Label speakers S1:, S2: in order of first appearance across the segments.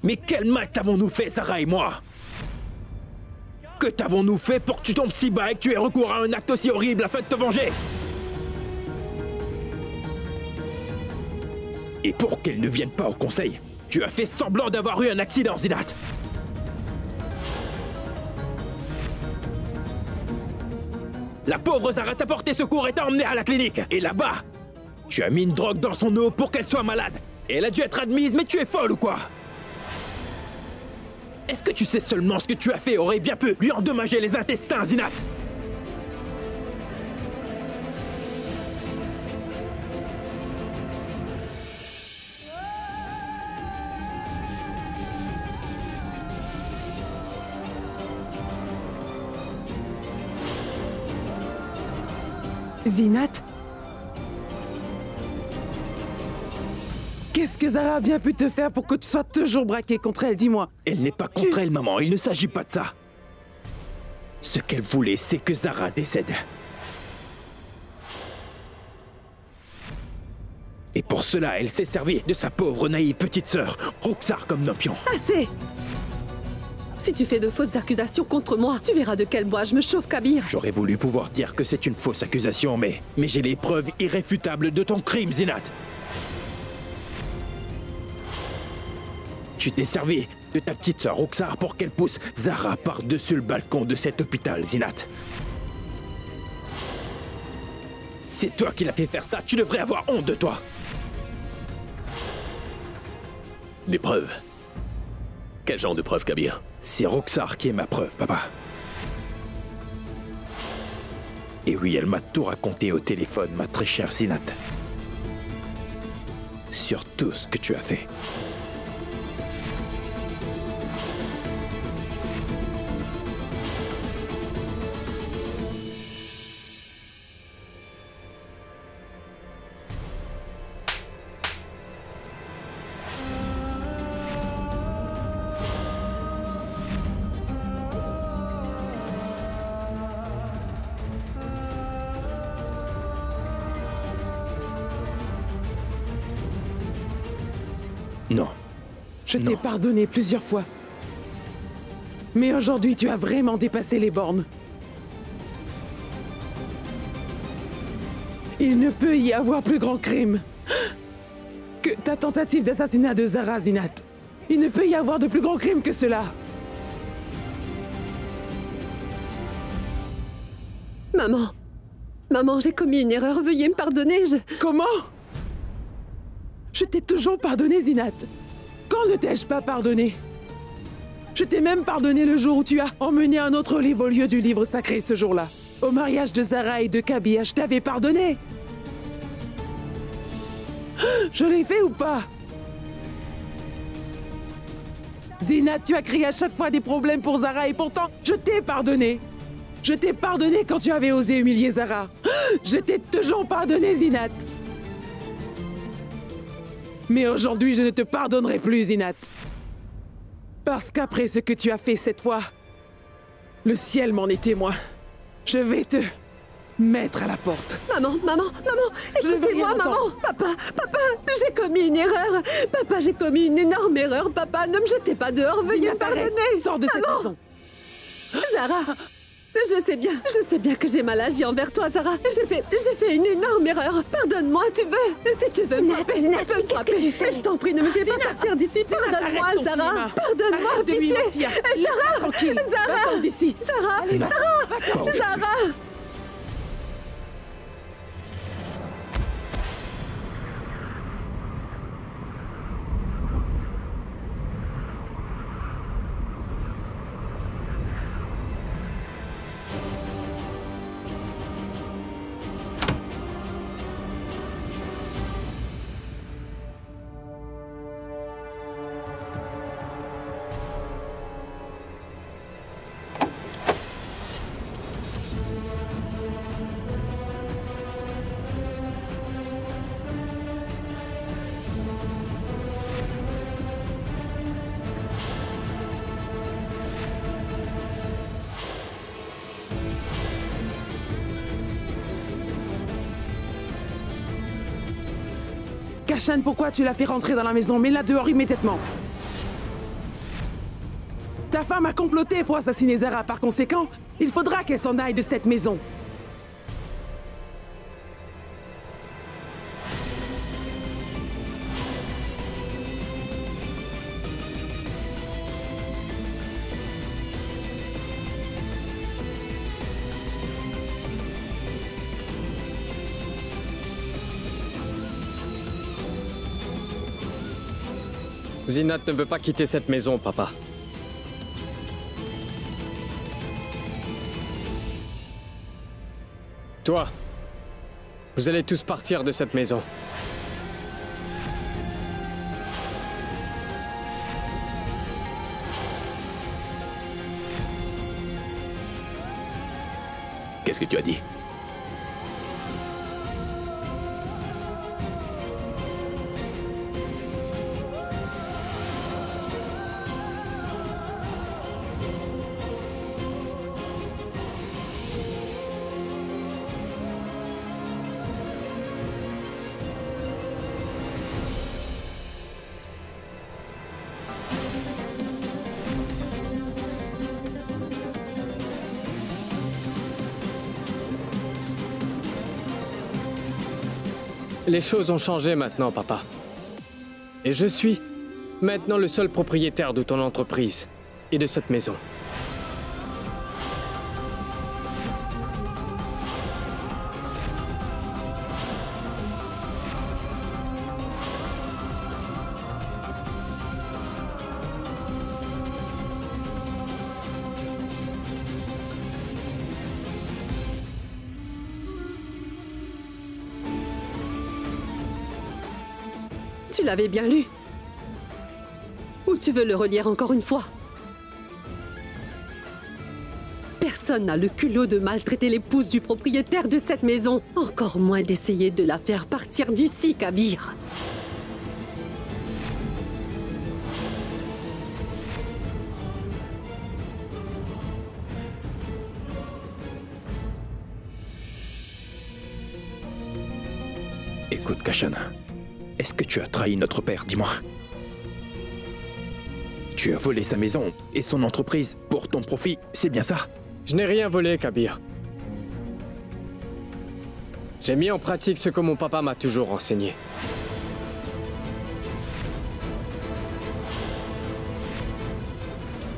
S1: Mais quel mal t'avons-nous fait, Zara et moi? Que t'avons-nous fait pour que tu tombes si bas et que tu aies recours à un acte aussi horrible afin de te venger? Et pour qu'elle ne vienne pas au conseil, tu as fait semblant d'avoir eu un accident, Zinat. La pauvre Zara t'a porté secours et t'a emmené à la clinique. Et là-bas, tu as mis une drogue dans son eau pour qu'elle soit malade. Et elle a dû être admise, mais tu es folle ou quoi? Est-ce que tu sais seulement ce que tu as fait aurait bien pu lui endommager les intestins, Zinat?
S2: Zinat? Qu'est-ce que Zara a bien pu te faire pour que tu sois toujours braqué contre elle, dis-moi?
S1: Elle n'est pas contre elle, maman, il ne s'agit pas de ça. Ce qu'elle voulait, c'est que Zara décède. Et pour cela, elle s'est servie de sa pauvre naïve petite sœur, Roxar comme nopion.
S3: Assez! Si tu fais de fausses accusations contre moi, tu verras de quel bois je me chauffe, Kabir.
S1: J'aurais voulu pouvoir dire que c'est une fausse accusation, mais j'ai les preuves irréfutables de ton crime, Zinat. Tu t'es servi de ta petite sœur Roxar pour qu'elle pousse Zara par-dessus le balcon de cet hôpital, Zinat. C'est toi qui l'as fait faire ça, tu devrais avoir honte de toi.
S4: Des preuves? Quel genre de preuves, Kabir?
S1: C'est Roxar qui est ma preuve, papa. Et oui, elle m'a tout raconté au téléphone, ma très chère Zinat. Sur tout ce que tu as fait. Non.
S2: Je t'ai pardonné plusieurs fois. Mais aujourd'hui, tu as vraiment dépassé les bornes. Il ne peut y avoir plus grand crime que ta tentative d'assassinat de Zara, Zinat. Il ne peut y avoir de plus grand crime que cela.
S3: Maman! Maman, j'ai commis une erreur, veuillez me pardonner,
S2: Comment? Je t'ai toujours pardonné, Zinat. Quand ne t'ai-je pas pardonné? Je t'ai même pardonné le jour où tu as emmené un autre livre au lieu du livre sacré ce jour-là. Au mariage de Zara et de Kabir, je t'avais pardonné. Je l'ai fait ou pas? Zinat, tu as créé à chaque fois des problèmes pour Zara et pourtant, je t'ai pardonné. Je t'ai pardonné quand tu avais osé humilier Zara. Je t'ai toujours pardonné, Zinat. Mais aujourd'hui, je ne te pardonnerai plus, Zinat. Parce qu'après ce que tu as fait cette fois, le ciel m'en est témoin. Je vais te mettre à la porte.
S3: Maman, écoutez-moi, maman. Papa, j'ai commis une erreur. Papa, j'ai commis une énorme erreur. Papa, ne me jetez pas dehors, veuillez me pardonner.
S2: Sors de cette maison.
S3: Zara, je sais bien que j'ai mal agi envers toi, Zara. J'ai fait une énorme erreur. Pardonne-moi, tu veux. Si tu veux me frapper, tu peux me frapper. Mais je t'en prie, ne me fais pas partir d'ici. Pardonne-moi, Zara. Pardonne-moi, pitié. Zara,
S2: tranquille.
S3: Zara,
S2: d'ici.
S3: Zara, Zara.
S2: Kashan, pourquoi tu l'as fait rentrer dans la maison? Mets-la dehors immédiatement. Ta femme a comploté pour assassiner Zara. Par conséquent, il faudra qu'elle s'en aille de cette maison.
S5: Zinat ne veut pas quitter cette maison, papa. Toi, vous allez tous partir de cette maison.
S4: Qu'est-ce que tu as dit?
S5: Les choses ont changé maintenant, papa. Et je suis maintenant le seul propriétaire de ton entreprise et de cette maison.
S3: Tu l'avais bien lu. Ou tu veux le relire encore une fois? Personne n'a le culot de maltraiter l'épouse du propriétaire de cette maison. Encore moins d'essayer de la faire partir d'ici, Kabir.
S1: Écoute, Kashan. Est-ce que tu as trahi notre père, dis-moi? Tu as volé sa maison et son entreprise pour ton profit, c'est bien ça?
S5: Je n'ai rien volé, Kabir. J'ai mis en pratique ce que mon papa m'a toujours enseigné.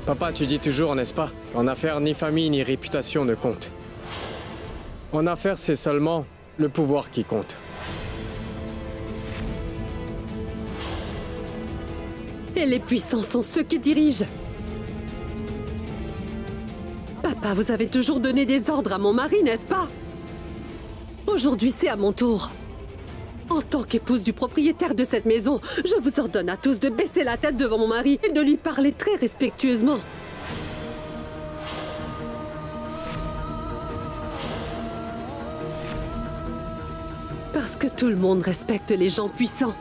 S5: Papa, tu dis toujours, n'est-ce pas? En affaires, ni famille ni réputation ne comptent. En affaires, c'est seulement le pouvoir qui compte.
S3: Et les puissants sont ceux qui dirigent. Papa, vous avez toujours donné des ordres à mon mari, n'est-ce pas? Aujourd'hui, c'est à mon tour. En tant qu'épouse du propriétaire de cette maison, je vous ordonne à tous de baisser la tête devant mon mari et de lui parler très respectueusement. Parce que tout le monde respecte les gens puissants.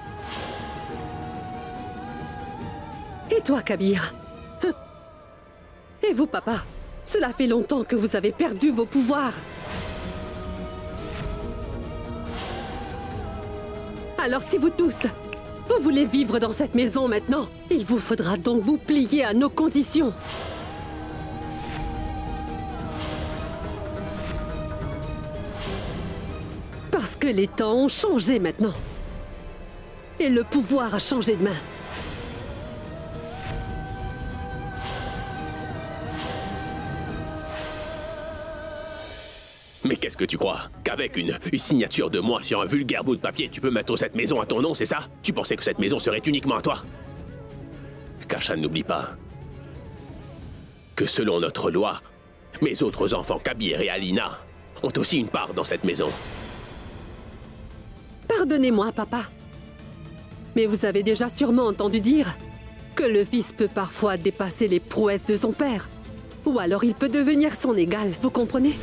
S3: Et toi, Kabir? Et vous, papa? Cela fait longtemps que vous avez perdu vos pouvoirs. Alors si vous tous, vous voulez vivre dans cette maison maintenant, il vous faudra donc vous plier à nos conditions. Parce que les temps ont changé maintenant. Et le pouvoir a changé de main.
S4: Mais qu'est-ce que tu crois? Qu'avec une signature de moi sur un vulgaire bout de papier, tu peux mettre cette maison à ton nom, c'est ça? Tu pensais que cette maison serait uniquement à toi? Kashan, n'oublie pas que selon notre loi, mes autres enfants, Kabir et Alina, ont aussi une part dans cette maison.
S3: Pardonnez-moi, papa. Mais vous avez déjà sûrement entendu dire que le fils peut parfois dépasser les prouesses de son père. Ou alors il peut devenir son égal, vous comprenez?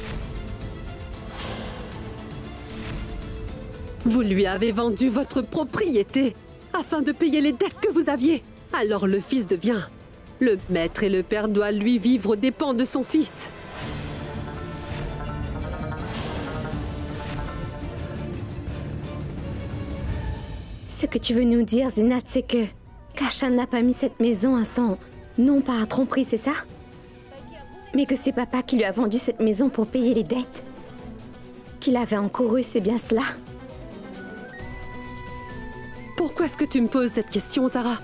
S3: Vous lui avez vendu votre propriété afin de payer les dettes que vous aviez. Alors le fils devient le maître et le père doit lui vivre aux dépens de son fils.
S6: Ce que tu veux nous dire, Zinat, c'est que Kashan n'a pas mis cette maison à son nom par tromperie, c'est ça? Mais que c'est papa qui lui a vendu cette maison pour payer les dettes qu'il avait encourues, c'est bien cela?
S3: Pourquoi est-ce que tu me poses cette question, Zara?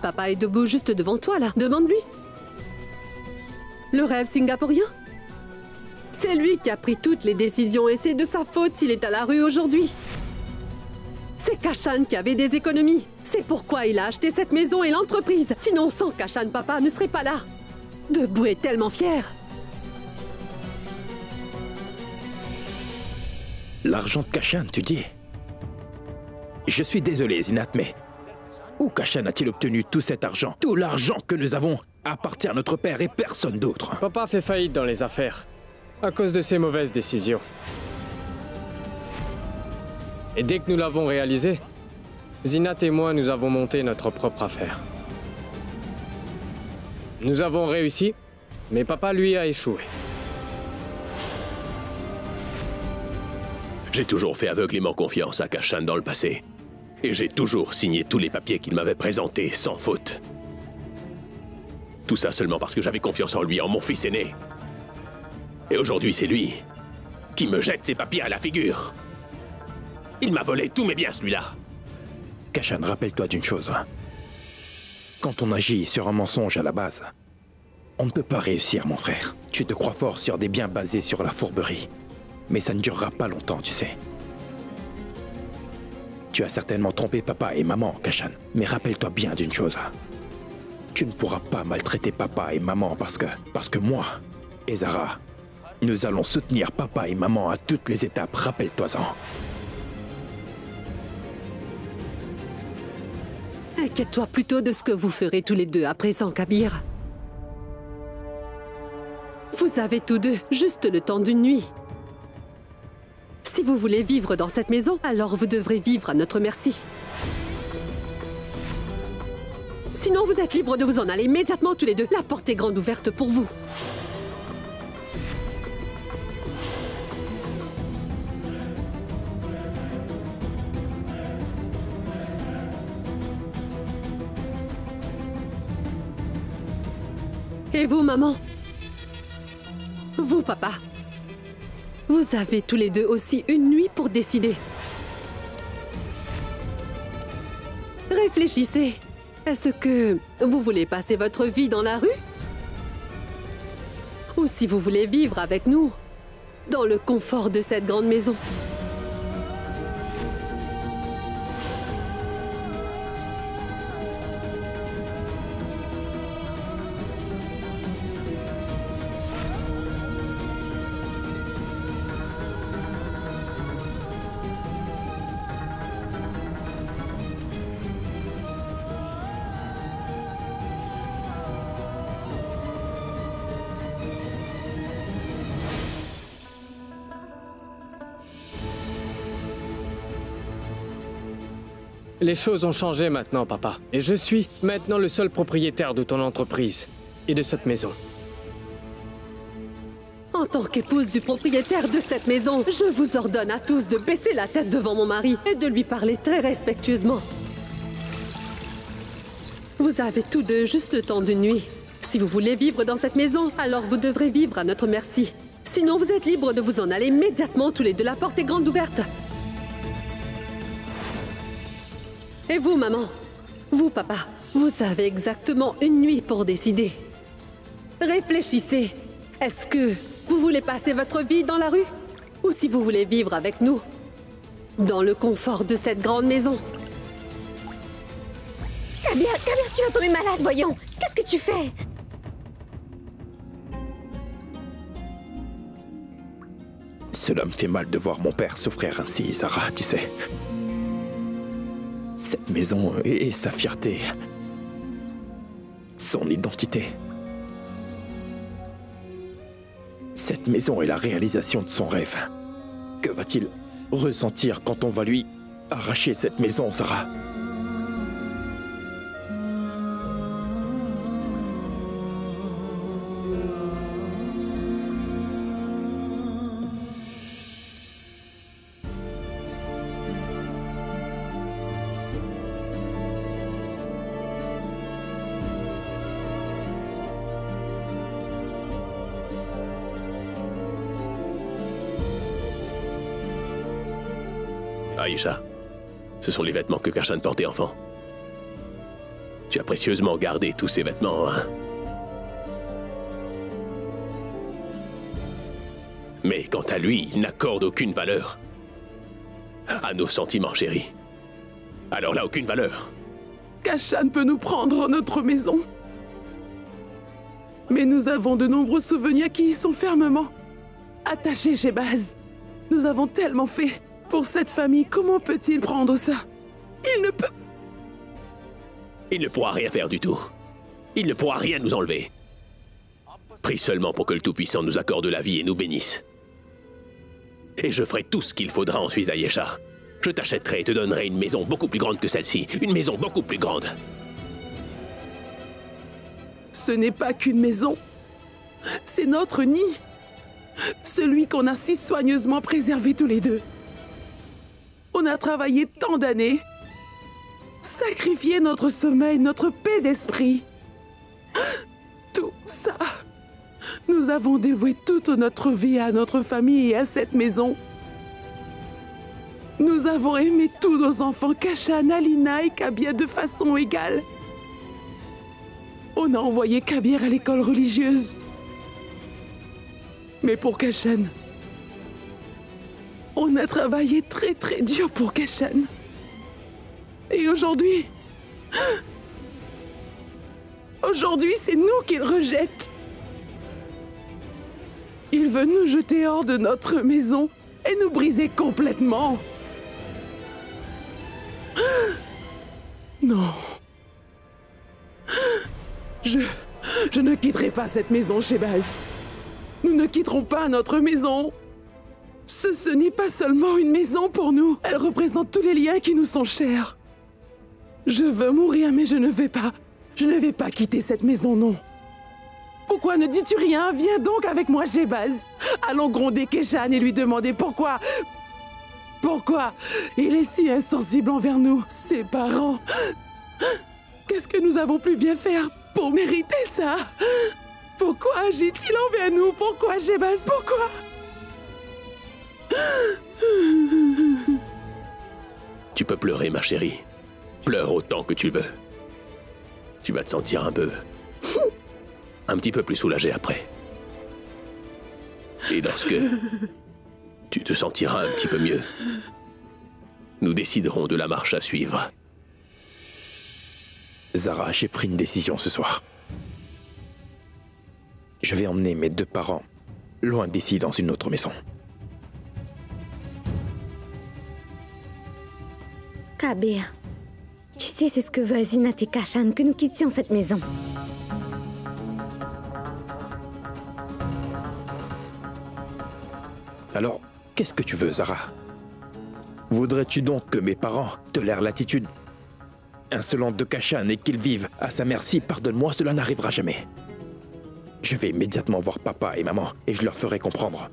S3: Papa est debout juste devant toi, là. Demande-lui. Le rêve singapourien? C'est lui qui a pris toutes les décisions et c'est de sa faute s'il est à la rue aujourd'hui. C'est Kashan qui avait des économies. C'est pourquoi il a acheté cette maison et l'entreprise. Sinon, sans Kashan, papa ne serait pas là. Debout est tellement fier.
S1: L'argent de Kashan, tu dis? Je suis désolé, Zinat, mais où Kashan a-t-il obtenu tout cet argent? Tout l'argent que nous avons appartient à notre père et personne d'autre.
S5: Papa fait faillite dans les affaires, à cause de ses mauvaises décisions. Et dès que nous l'avons réalisé, Zinat et moi, nous avons monté notre propre affaire. Nous avons réussi, mais papa, lui, a échoué.
S4: J'ai toujours fait aveuglément confiance à Kashan dans le passé. Et j'ai toujours signé tous les papiers qu'il m'avait présentés sans faute. Tout ça seulement parce que j'avais confiance en lui, en mon fils aîné. Et aujourd'hui, c'est lui qui me jette ses papiers à la figure. Il m'a volé tous mes biens, celui-là.
S1: Kashan, rappelle-toi d'une chose. Quand on agit sur un mensonge à la base, on ne peut pas réussir, mon frère. Tu te crois fort sur des biens basés sur la fourberie. Mais ça ne durera pas longtemps, tu sais. Tu as certainement trompé papa et maman, Kashan. Mais rappelle-toi bien d'une chose. Tu ne pourras pas maltraiter papa et maman parce que moi et Zara, nous allons soutenir papa et maman à toutes les étapes. Rappelle-toi-en.
S3: Inquiète-toi plutôt de ce que vous ferez tous les deux à présent, Kabir. Vous avez tous deux juste le temps d'une nuit. Si vous voulez vivre dans cette maison, alors vous devrez vivre à notre merci. Sinon, vous êtes libres de vous en aller immédiatement tous les deux. La porte est grande ouverte pour vous. Et vous, maman? Vous, papa? Vous avez tous les deux aussi une nuit pour décider. Réfléchissez. Est-ce que vous voulez passer votre vie dans la rue? Ou si vous voulez vivre avec nous, dans le confort de cette grande maison?
S5: Les choses ont changé maintenant, papa. Et je suis maintenant le seul propriétaire de ton entreprise et de cette maison.
S3: En tant qu'épouse du propriétaire de cette maison, je vous ordonne à tous de baisser la tête devant mon mari et de lui parler très respectueusement. Vous avez tous deux juste le temps d'une nuit. Si vous voulez vivre dans cette maison, alors vous devrez vivre à notre merci. Sinon, vous êtes libres de vous en aller immédiatement tous les deux. La porte est grande ouverte. Et vous, maman? Vous, papa? Vous avez exactement une nuit pour décider. Réfléchissez. Est-ce que vous voulez passer votre vie dans la rue? Ou si vous voulez vivre avec nous, dans le confort de cette grande maison?
S6: Kabir, tu vas tomber malade, voyons. Qu'est-ce que tu fais?
S1: Cela me fait mal de voir mon père souffrir ainsi, Zara, tu sais. Cette maison et sa fierté, son identité. Cette maison est la réalisation de son rêve. Que va-t-il ressentir quand on va lui arracher cette maison, Zara?
S4: Aïcha, ce sont les vêtements que Kashan portait enfant. Tu as précieusement gardé tous ces vêtements, hein? Mais quant à lui, il n'accorde aucune valeur à nos sentiments, chérie. Alors là, aucune valeur.
S2: Kashan peut nous prendre notre maison. Mais nous avons de nombreux souvenirs qui y sont fermement attachés, Shehbaz. Nous avons tellement fait pour cette famille. Comment peut-il prendre ça? Il ne peut...
S4: Il ne pourra rien faire du tout. Il ne pourra rien nous enlever. Prie seulement pour que le Tout-Puissant nous accorde la vie et nous bénisse. Et je ferai tout ce qu'il faudra ensuite, Aïcha. Je t'achèterai et te donnerai une maison beaucoup plus grande que celle-ci. Une maison beaucoup plus grande.
S2: Ce n'est pas qu'une maison. C'est notre nid. Celui qu'on a si soigneusement préservé tous les deux. On a travaillé tant d'années. Sacrifié notre sommeil, notre paix d'esprit. Tout ça. Nous avons dévoué toute notre vie à notre famille et à cette maison. Nous avons aimé tous nos enfants, Kashan, Alina et Kabir de façon égale. On a envoyé Kabir à l'école religieuse. Mais pour Kashan, on a travaillé très très dur pour Kashan. Et aujourd'hui... Aujourd'hui, c'est nous qu'il rejette. Il veut nous jeter hors de notre maison et nous briser complètement. Non. Je ne quitterai pas cette maison, Shehbaz. Nous ne quitterons pas notre maison. Ce n'est pas seulement une maison pour nous. Elle représente tous les liens qui nous sont chers. Je veux mourir, mais je ne vais pas. Je ne vais pas quitter cette maison, non. Pourquoi ne dis-tu rien? Viens donc avec moi, Shehbaz. Allons gronder Kashan et lui demander pourquoi... Pourquoi il est si insensible envers nous, ses parents? Qu'est-ce que nous avons pu bien faire pour mériter ça? Pourquoi agit-il envers nous? Pourquoi, Shehbaz? Pourquoi?
S4: Tu peux pleurer, ma chérie. Pleure autant que tu veux. Tu vas te sentir un petit peu plus soulagé après. Et lorsque tu te sentiras un petit peu mieux, nous déciderons de la marche à suivre.
S1: Zara, j'ai pris une décision ce soir. Je vais emmener mes deux parents loin d'ici dans une autre maison.
S6: Kabir, tu sais, c'est ce que veut Zinat et Kashan, que nous quittions cette maison.
S1: Alors, qu'est-ce que tu veux, Zara? Voudrais-tu donc que mes parents tolèrent l'attitude insolente de Kashan et qu'ils vivent à sa merci? Pardonne-moi, cela n'arrivera jamais. Je vais immédiatement voir papa et maman et je leur ferai comprendre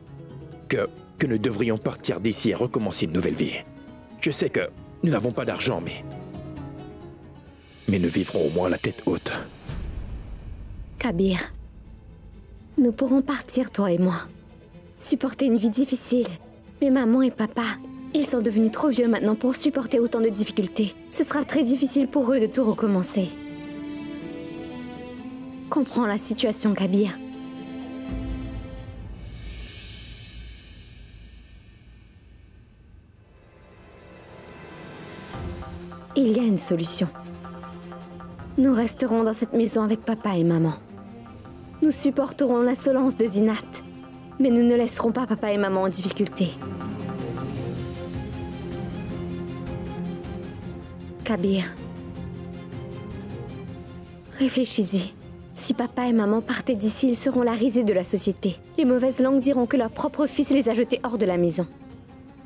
S1: que nous devrions partir d'ici et recommencer une nouvelle vie. Je sais que nous n'avons pas d'argent, mais nous vivrons au moins la tête haute.
S6: Kabir, nous pourrons partir, toi et moi. Supporter une vie difficile. Mais maman et papa, ils sont devenus trop vieux maintenant pour supporter autant de difficultés. Ce sera très difficile pour eux de tout recommencer. Comprends la situation, Kabir. Il y a une solution. Nous resterons dans cette maison avec papa et maman. Nous supporterons l'insolence de Zinat, mais nous ne laisserons pas papa et maman en difficulté. Kabir, réfléchis-y. Si papa et maman partaient d'ici, ils seront la risée de la société. Les mauvaises langues diront que leur propre fils les a jetés hors de la maison.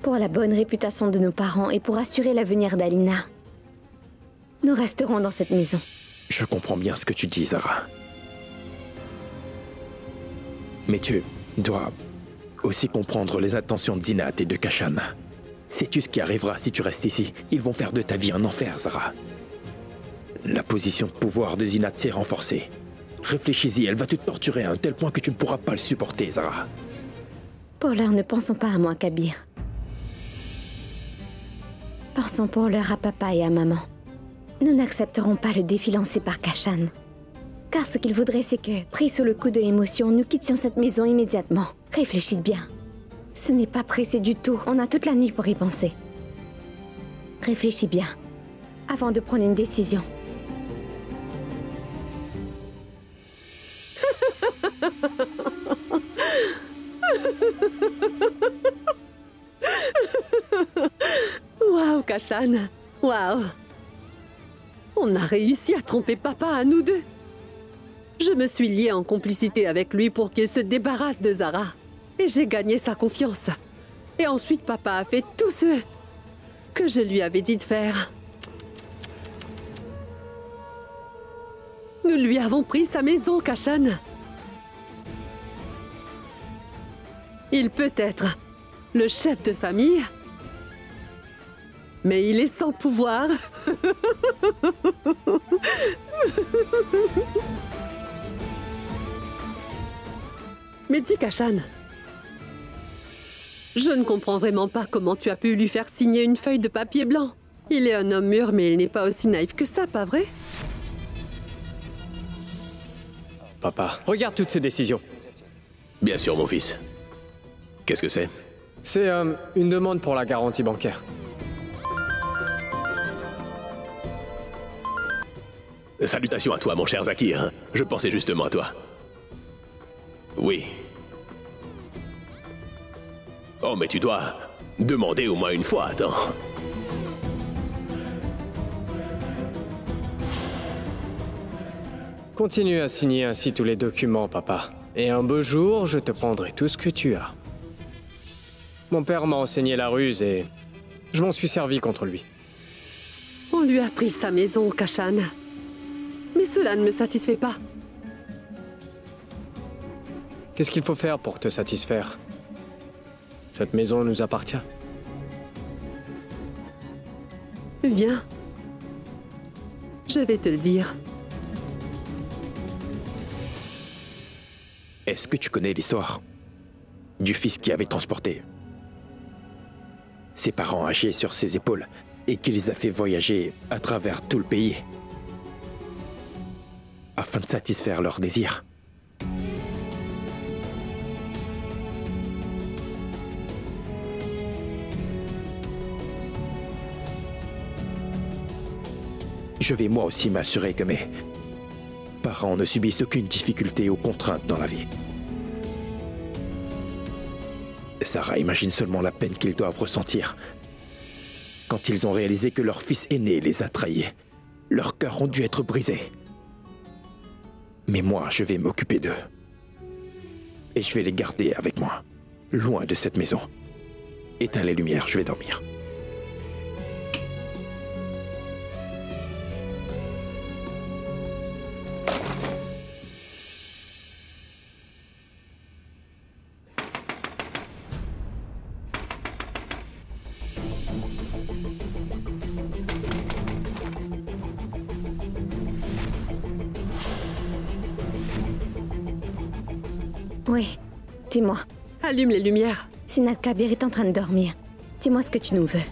S6: Pour la bonne réputation de nos parents et pour assurer l'avenir d'Alina, nous resterons dans cette maison.
S1: Je comprends bien ce que tu dis, Zara. Mais tu dois aussi comprendre les intentions de Zinat et de Kashan. Sais-tu ce qui arrivera si tu restes ici? Ils vont faire de ta vie un enfer, Zara. La position de pouvoir de Zinat s'est renforcée. Réfléchis-y, elle va te torturer à un tel point que tu ne pourras pas le supporter, Zara.
S6: Pour l'heure, ne pensons pas à moi, Kabir. Pensons pour l'heure à papa et à maman. Nous n'accepterons pas le défi lancé par Kashan. Car ce qu'il voudrait, c'est que, pris sous le coup de l'émotion, nous quittions cette maison immédiatement. Réfléchissez bien. Ce n'est pas pressé du tout. On a toute la nuit pour y penser. Réfléchis bien, avant de prendre une décision.
S3: Waouh, Kashan! Waouh! On a réussi à tromper papa à nous deux. Je me suis liée en complicité avec lui pour qu'il se débarrasse de Zara. Et j'ai gagné sa confiance. Et ensuite, papa a fait tout ce que je lui avais dit de faire. Nous lui avons pris sa maison, Kashan. Il peut être le chef de famille, mais il est sans pouvoir. Mais dis, Kashan, je ne comprends vraiment pas comment tu as pu lui faire signer une feuille de papier blanc. Il est un homme mûr, mais il n'est pas aussi naïf que ça, pas vrai?
S5: Papa, regarde toutes ces décisions.
S4: Bien sûr, mon fils. Qu'est-ce que c'est?
S5: C'est une demande pour la garantie bancaire.
S4: Salutations à toi, mon cher Zakir. Je pensais justement à toi. Oui. Oh, mais tu dois demander au moins une fois, attends.
S5: Continue à signer ainsi tous les documents, papa. Et un beau jour, je te prendrai tout ce que tu as. Mon père m'a enseigné la ruse et je m'en suis servi contre lui.
S3: On lui a pris sa maison, Kashan. Mais cela ne me satisfait pas.
S5: Qu'est-ce qu'il faut faire pour te satisfaire? Cette maison nous appartient.
S3: Viens. Je vais te le dire.
S1: Est-ce que tu connais l'histoire du fils qui avait transporté ses parents âgés sur ses épaules et qui les a fait voyager à travers tout le pays afin de satisfaire leurs désirs? Je vais moi aussi m'assurer que mes parents ne subissent aucune difficulté ou contrainte dans la vie. Zara imagine seulement la peine qu'ils doivent ressentir quand ils ont réalisé que leur fils aîné les a trahis. Leurs cœurs ont dû être brisés. Mais moi, je vais m'occuper d'eux. Et je vais les garder avec moi, loin de cette maison. Éteins les lumières, je vais dormir.
S6: Oui, dis-moi.
S3: Allume les lumières.
S6: Sinat Kabir est en train de dormir. Dis-moi ce que tu nous veux.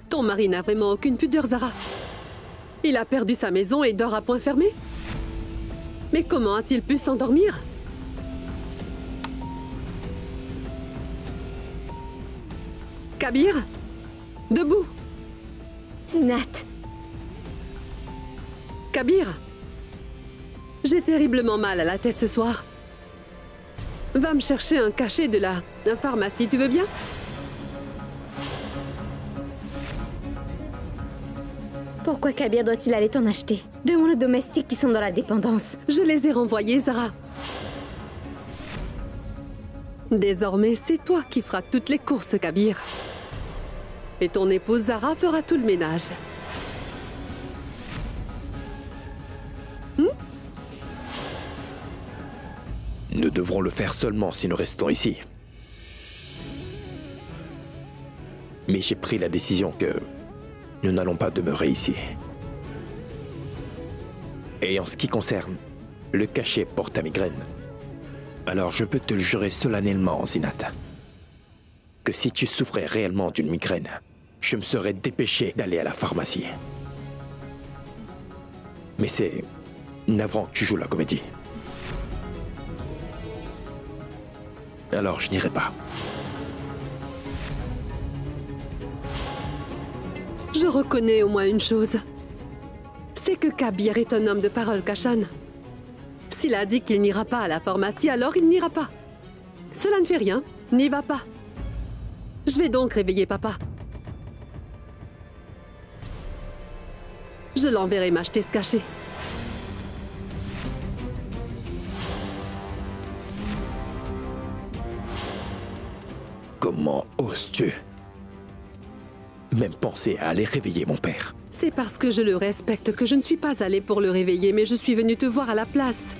S3: Ton mari n'a vraiment aucune pudeur, Zara. Il a perdu sa maison et dort à point fermé. Mais comment a-t-il pu s'endormir? Kabir, debout.
S6: Sinat.
S3: Kabir, j'ai terriblement mal à la tête ce soir. Va me chercher un cachet de la pharmacie, tu veux bien?
S6: Pourquoi Kabir doit-il aller t'en acheter? Demande aux domestiques qui sont dans la dépendance.
S3: Je les ai renvoyés, Zara. Désormais, c'est toi qui feras toutes les courses, Kabir. Et ton épouse Zara fera tout le ménage.
S1: Nous devrons le faire seulement si nous restons ici. Mais j'ai pris la décision que nous n'allons pas demeurer ici. Et en ce qui concerne le cachet pour ta migraine, alors je peux te le jurer solennellement, Zinat, que si tu souffrais réellement d'une migraine, je me serais dépêché d'aller à la pharmacie. Mais c'est navrant que tu joues la comédie. Alors je n'irai pas.
S3: Je reconnais au moins une chose. C'est que Kabir est un homme de parole, Kashan. S'il a dit qu'il n'ira pas à la pharmacie, alors il n'ira pas. Cela ne fait rien, n'y va pas. Je vais donc réveiller papa. Je l'enverrai m'acheter ce cachet.
S1: Comment oses-tu même penser à aller réveiller mon père?
S3: C'est parce que je le respecte que je ne suis pas allée pour le réveiller, mais je suis venue te voir à la place.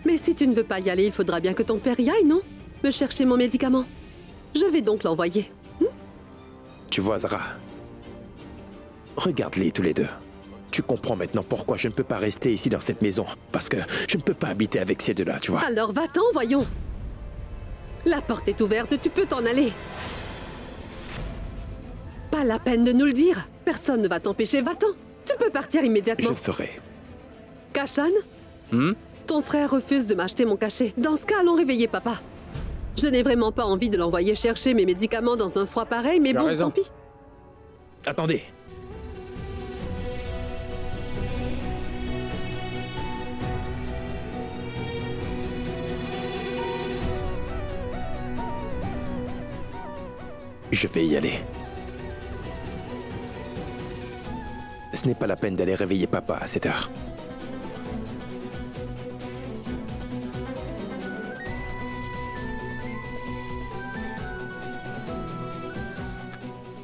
S3: Mais si tu ne veux pas y aller, il faudra bien que ton père y aille, non? Me chercher mon médicament. Je vais donc l'envoyer.
S1: Tu vois, Zara, regarde-les tous les deux. Tu comprends maintenant pourquoi je ne peux pas rester ici dans cette maison. Parce que je ne peux pas habiter avec ces deux-là, tu vois.
S3: Alors va-t'en, voyons. La porte est ouverte, tu peux t'en aller. Pas la peine de nous le dire. Personne ne va t'empêcher, va-t'en. Tu peux partir immédiatement.
S1: Je le ferai.
S3: Kashan, ton frère refuse de m'acheter mon cachet. Dans ce cas, allons réveiller papa. Je n'ai vraiment pas envie de l'envoyer chercher mes médicaments dans un froid pareil, mais bon, tant pis.
S1: Attendez. Je vais y aller. Ce n'est pas la peine d'aller réveiller papa à cette heure.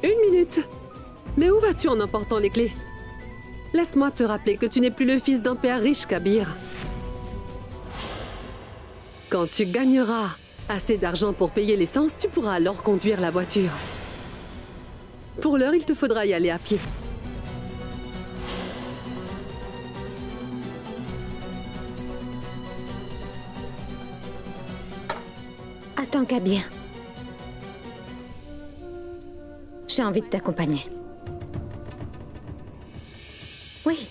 S3: Une minute. Mais où vas-tu en emportant les clés? Laisse-moi te rappeler que tu n'es plus le fils d'un père riche, Kabir. Quand tu gagneras assez d'argent pour payer l'essence, tu pourras alors conduire la voiture. Pour l'heure, il te faudra y aller à pied.
S6: Attends, Kabir. J'ai envie de t'accompagner. Oui,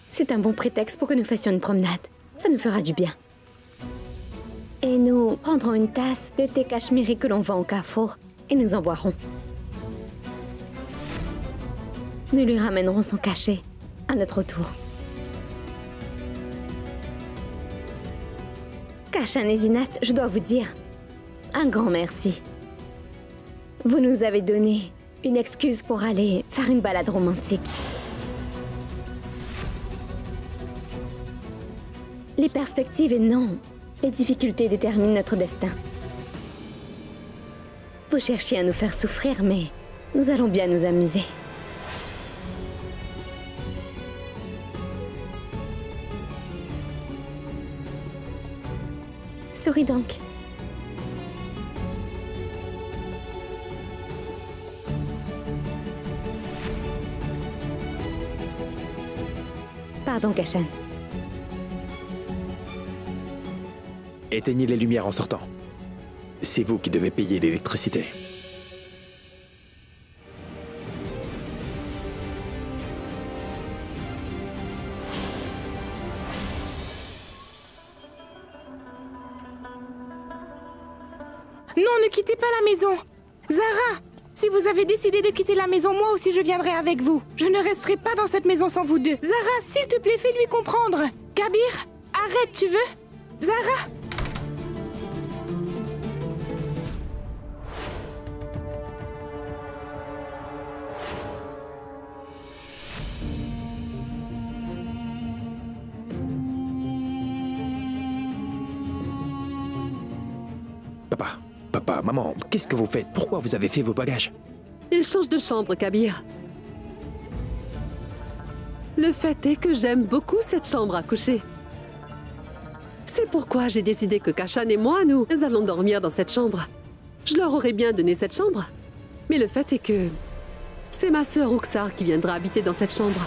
S6: c'est un bon prétexte pour que nous fassions une promenade. Ça nous fera du bien. Et nous prendrons une tasse de thé cachemiri que l'on vend au carrefour et nous en boirons. Nous lui ramènerons son cachet à notre tour. Kashan et Zinat, je dois vous dire un grand merci. Vous nous avez donné une excuse pour aller faire une balade romantique. Les perspectives et non, les difficultés déterminent notre destin. Vous cherchiez à nous faire souffrir, mais nous allons bien nous amuser. Souris donc. Pardon, Kashan.
S1: Éteignez les lumières en sortant. C'est vous qui devez payer l'électricité.
S7: Non, ne quittez pas la maison. Zara, si vous avez décidé de quitter la maison, moi aussi je viendrai avec vous. Je ne resterai pas dans cette maison sans vous deux. Zara, s'il te plaît, fais-lui comprendre. Kabir, arrête, tu veux? Zara!
S1: Papa, maman, qu'est-ce que vous faites? Pourquoi vous avez fait vos bagages?
S3: Il change de chambre, Kabir. Le fait est que j'aime beaucoup cette chambre à coucher. C'est pourquoi j'ai décidé que Kashan et moi, nous allons dormir dans cette chambre. Je leur aurais bien donné cette chambre. Mais le fait est que c'est ma sœur Rukhsar qui viendra habiter dans cette chambre.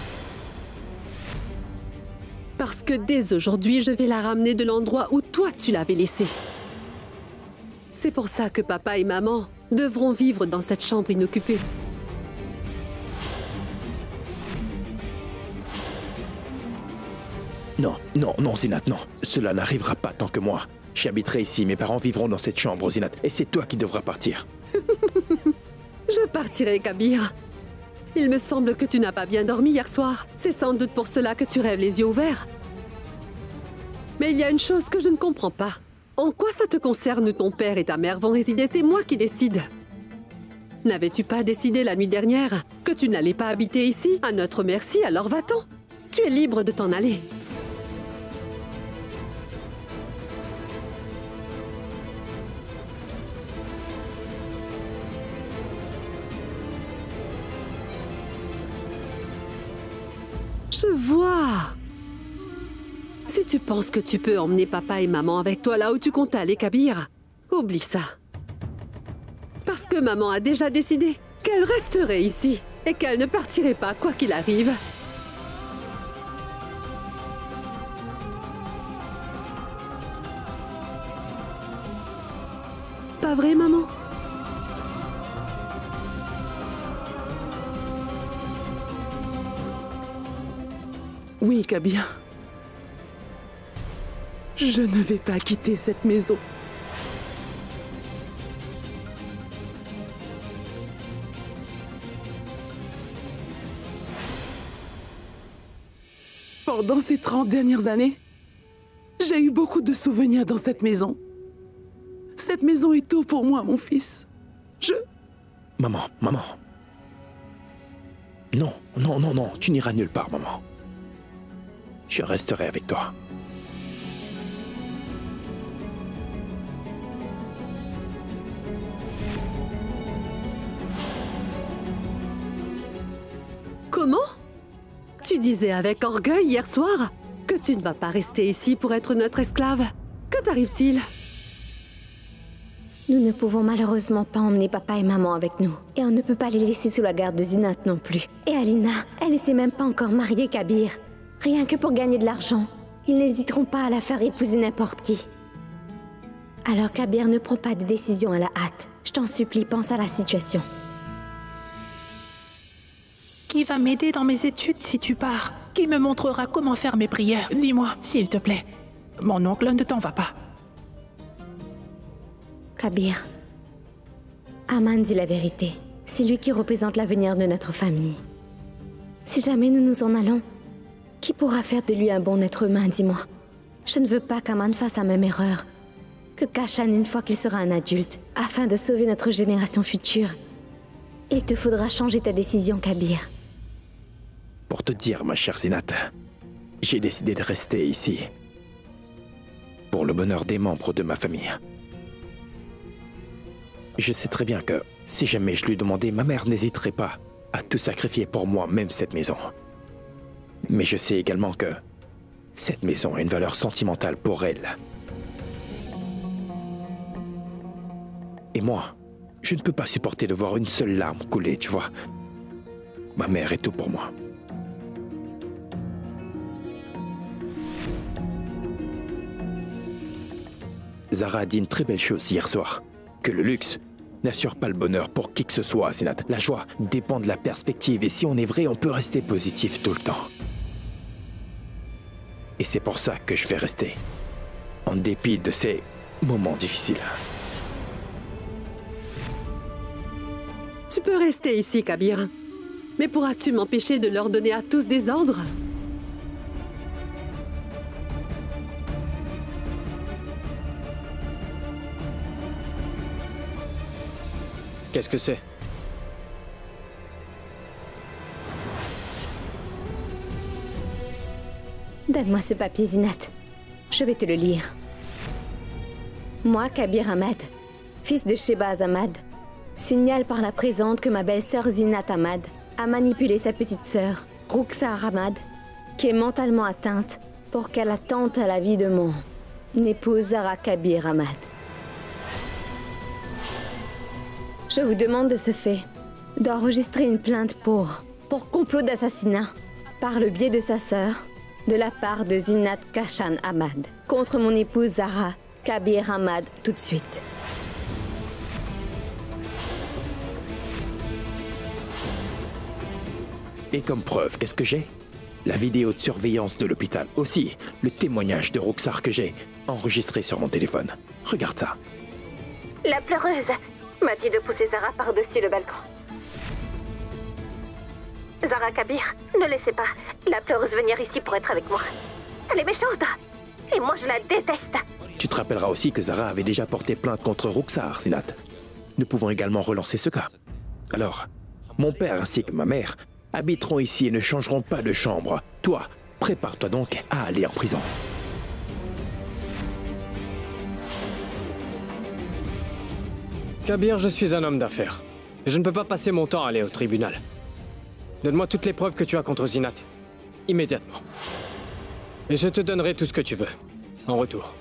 S3: Parce que dès aujourd'hui, je vais la ramener de l'endroit où toi tu l'avais laissée. C'est pour ça que papa et maman devront vivre dans cette chambre inoccupée.
S1: Non, non, non, Zinat, non. Cela n'arrivera pas tant que moi. J'habiterai ici, mes parents vivront dans cette chambre, Zinat. Et c'est toi qui devras partir.
S3: Je partirai, Kabir. Il me semble que tu n'as pas bien dormi hier soir. C'est sans doute pour cela que tu rêves les yeux ouverts. Mais il y a une chose que je ne comprends pas. En quoi ça te concerne ton père et ta mère vont résider? C'est moi qui décide. N'avais-tu pas décidé la nuit dernière que tu n'allais pas habiter ici? À notre merci, alors va-t'en. Tu es libre de t'en aller. Je vois. Si tu penses que tu peux emmener papa et maman avec toi là où tu comptes aller, Kabir, oublie ça. Parce que maman a déjà décidé qu'elle resterait ici et qu'elle ne partirait pas quoi qu'il arrive. Pas vrai, maman?
S2: Oui, Kabir. Je ne vais pas quitter cette maison. Pendant ces 30 dernières années, j'ai eu beaucoup de souvenirs dans cette maison. Cette maison est tout pour moi, mon fils.
S1: Maman, maman. Non, non, non, non, tu n'iras nulle part, maman. Je resterai avec toi.
S3: Comment? Tu disais avec orgueil hier soir que tu ne vas pas rester ici pour être notre esclave. Que t'arrive-t-il?
S6: Nous ne pouvons malheureusement pas emmener papa et maman avec nous. Et on ne peut pas les laisser sous la garde de Zinat non plus. Et Alina, elle ne s'est même pas encore mariée, Kabir. Rien que pour gagner de l'argent. Ils n'hésiteront pas à la faire épouser n'importe qui. Alors Kabir, ne prends pas de décision à la hâte. Je t'en supplie, pense à la situation.
S8: Qui va m'aider dans mes études si tu pars? Qui me montrera comment faire mes prières? Dis-moi, s'il te plaît. Mon oncle ne t'en va pas.
S6: Kabir, Aman dit la vérité. C'est lui qui représente l'avenir de notre famille. Si jamais nous nous en allons, qui pourra faire de lui un bon être humain, dis-moi? Je ne veux pas qu'Aman fasse la même erreur que Kashan une fois qu'il sera un adulte, afin de sauver notre génération future. Il te faudra changer ta décision, Kabir.
S1: Pour te dire, ma chère Zinat, j'ai décidé de rester ici. Pour le bonheur des membres de ma famille. Je sais très bien que, si jamais je lui demandais, ma mère n'hésiterait pas à tout sacrifier pour moi, même cette maison. Mais je sais également que cette maison a une valeur sentimentale pour elle. Et moi, je ne peux pas supporter de voir une seule larme couler, tu vois. Ma mère est tout pour moi. Zara a dit une très belle chose hier soir. Que le luxe n'assure pas le bonheur pour qui que ce soit, Zinat. La joie dépend de la perspective et si on est vrai, on peut rester positif tout le temps. Et c'est pour ça que je vais rester. En dépit de ces moments difficiles.
S3: Tu peux rester ici, Kabir. Mais pourras-tu m'empêcher de leur donner à tous des ordres?
S5: Qu'est-ce que c'est?
S6: Donne-moi ce papier, Zinat. Je vais te le lire. Moi, Kabir Ahmad, fils de Shehbaz Ahmad, signale par la présente que ma belle-sœur Zinat Ahmad a manipulé sa petite sœur, Rukhsar Ahmad, qui est mentalement atteinte, pour qu'elle attente à la vie de mon épouse Zara Kabir Ahmad. Je vous demande de ce fait d'enregistrer une plainte pour complot d'assassinat par le biais de sa sœur, de la part de Zinat Kashan Ahmad, contre mon épouse Zara Kabir Ahmad tout de suite.
S1: Et comme preuve, qu'est-ce que j'ai? La vidéo de surveillance de l'hôpital. Aussi, le témoignage de Roxar que j'ai enregistré sur mon téléphone. Regarde ça.
S6: La pleureuse m'a dit de pousser Zara par-dessus le balcon. Zara Kabir, ne laissez pas la pleureuse venir ici pour être avec moi. Elle est méchante. Et moi, je la déteste.
S1: Tu te rappelleras aussi que Zara avait déjà porté plainte contre Roxar, Zinat. Nous pouvons également relancer ce cas. Alors, mon père ainsi que ma mère habiteront ici et ne changeront pas de chambre. Toi, prépare-toi donc à aller en prison.
S5: Kabir, je suis un homme d'affaires. Et je ne peux pas passer mon temps à aller au tribunal. Donne-moi toutes les preuves que tu as contre Zinat. Immédiatement. Et je te donnerai tout ce que tu veux. En retour.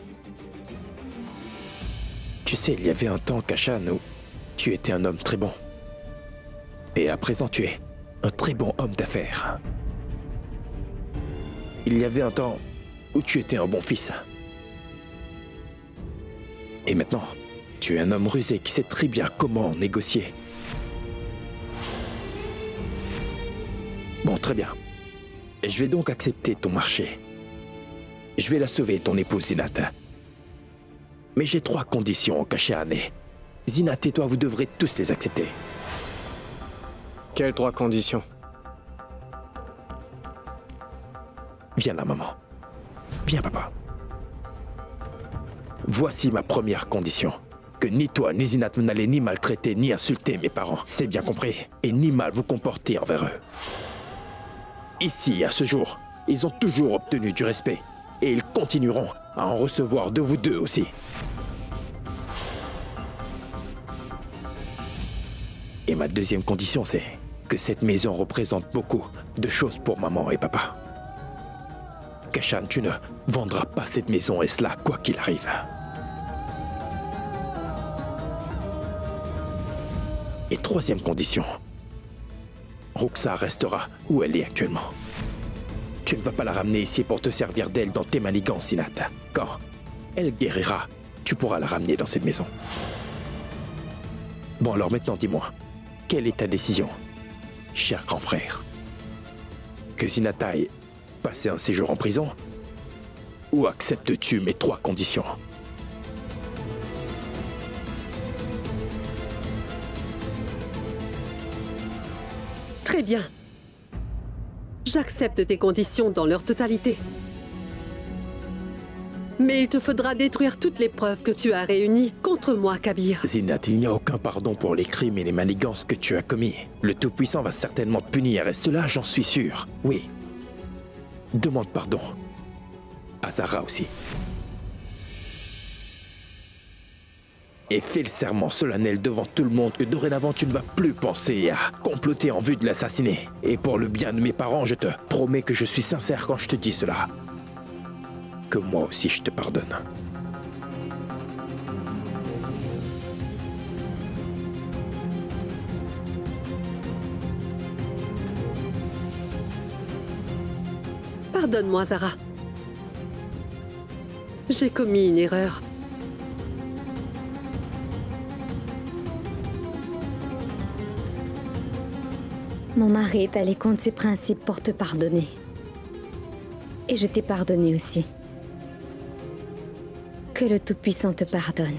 S1: Tu sais, il y avait un temps, Kashan, où tu étais un homme très bon. Et à présent, tu es un très bon homme d'affaires. Il y avait un temps où tu étais un bon fils. Et maintenant, tu es un homme rusé qui sait très bien comment négocier. Bon, très bien. Je vais donc accepter ton marché. Je vais la sauver, ton épouse Zinat. Mais j'ai 3 conditions, Kashan, et Zinat et toi, vous devrez tous les accepter.
S5: Quelles 3 conditions?
S1: Viens là, maman. Viens, papa. Voici ma première condition. Que ni toi, ni Zinat, vous n'allez ni maltraiter, ni insulter mes parents. C'est bien compris. Et ni mal vous comporter envers eux. Ici, à ce jour, ils ont toujours obtenu du respect. Et ils continueront à en recevoir de vous deux aussi. Et ma deuxième condition, c'est que cette maison représente beaucoup de choses pour maman et papa. Kashan, tu ne vendras pas cette maison et cela quoi qu'il arrive. Et troisième condition, Roxar restera où elle est actuellement. Tu ne vas pas la ramener ici pour te servir d'elle dans tes manigances, Zinat. Quand elle guérira, tu pourras la ramener dans cette maison. Bon alors maintenant dis-moi, quelle est ta décision, cher grand frère? Que Zinat aille passer un séjour en prison? Ou acceptes-tu mes 3 conditions?
S3: Très bien. J'accepte tes conditions dans leur totalité. Mais il te faudra détruire toutes les preuves que tu as réunies contre moi, Kabir.
S1: Zinat, il n'y a aucun pardon pour les crimes et les manigances que tu as commis. Le Tout-Puissant va certainement te punir, et cela, j'en suis sûr. Oui. Demande pardon. À Zara aussi. Et fais le serment solennel devant tout le monde que dorénavant tu ne vas plus penser à comploter en vue de l'assassiner. Et pour le bien de mes parents, je te promets que je suis sincère quand je te dis cela. Que moi aussi je te pardonne.
S3: Pardonne-moi, Zara. J'ai commis une erreur.
S6: Mon mari est allé contre ses principes pour te pardonner. Et je t'ai pardonné aussi. Que le Tout-Puissant te pardonne.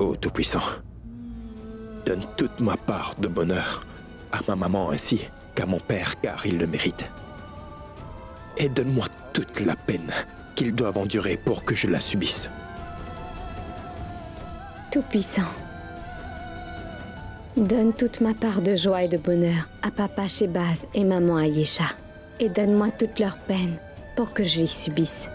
S1: Ô Tout-Puissant, donne toute ma part de bonheur à ma maman ainsi qu'à mon père, car il le mérite. Et donne-moi toute la peine qu'ils doivent endurer pour que je la subisse.
S6: Tout-Puissant, donne toute ma part de joie et de bonheur à papa Shebaz et maman Ayesha. Et donne-moi toute leur peine pour que je les subisse.